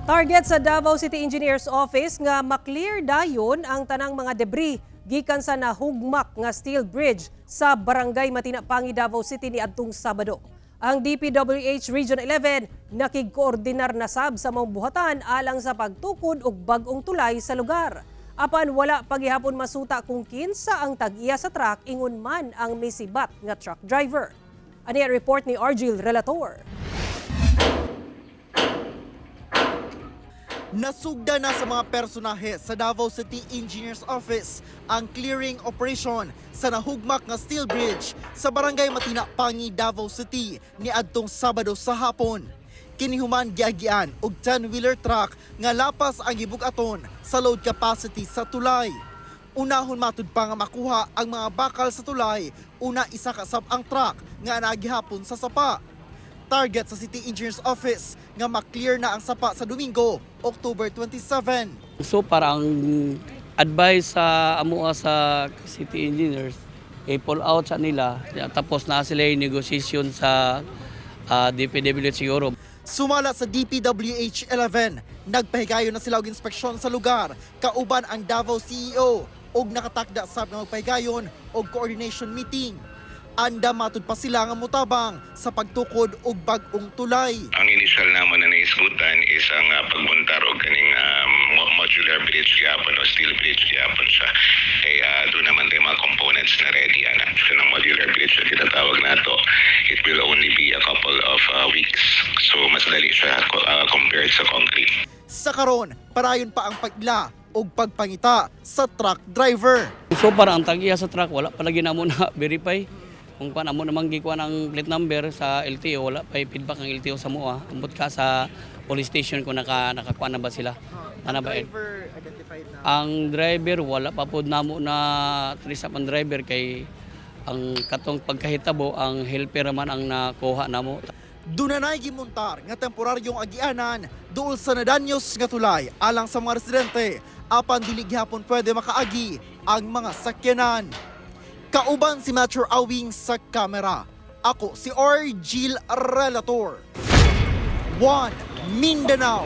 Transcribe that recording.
Target sa Davao City Engineers Office nga maklear dayon ang tanang mga debris gikan sa nahugmak nga steel bridge sa Barangay Matinapangi, Davao City ni adtong Sabado. Ang DPWH Region 11 nakigkoordinar na sab sa mga buhatan alang sa pagtukod og bag-ong tulay sa lugar. Apan wala pagihapon masuta kung kinsa ang tag-iya sa truck ingon man ang misibat nga truck driver. Ani ang report ni Argil Relator. Nasugda na sa mga personahe sa Davao City Engineers Office ang clearing operation sa nahugmak nga steel bridge sa Barangay Matinapangi, Davao City ni adtong Sabado sa hapon. Kinihuman giagian og 10-wheeler truck nga lapas ang gibugaton sa load capacity sa tulay. Unahon matud pa nga makuha ang mga bakal sa tulay, una isa kasab ang truck nga nagihapon sa sapa. Target sa City Engineers Office nga maklear na ang sapa sa Domingo, October 27. So parang advice sa amuha sa City Engineers, pull out sa nila, tapos na sila yung negotiation sa DPWH siguro. Sumala sa DPWH 11, nagpahigayon na sila og inspeksyon sa lugar, kauban ang Davao CEO og nakatakda sab nga magpahigayon og coordination meeting. Anda matud pa sila nga mutabang sa pagtukod og bag-ong tulay. Ang initial naman na naisgutan is ang pagbuntar og kaning modular bridge gyapon o steel bridge gyapon siya. Kaya doon naman tayo mga components na ready ana. So ng modular bridge na tinatawag nato, it will only be a couple of weeks. So mas dali siya compared sa concrete. Sa karon, parayon pa ang pagila og pagpangita sa truck driver. So parang ang tag-iya sa truck, wala palagi na mo na verify. Kung paano mo namang gikuha ng plate number sa LTO, wala pa feedback ng LTO sa mua. Ambot ka sa police station kung nakakuha na ba sila. Ano ba? Ang driver, wala pa po namo na trace up ang driver kay ang katong pagkahitabo, ang helper man ang nakuha namo. Dunanay gimuntar nga temporaryong agianan duol sa nadanyos nga tulay alang sa mga residente apan dili gihapon pwede makaagi ang mga sakyanan. Kauban si Metro Awing sa kamera. Ako si Argil Relator. 1 Mindanao.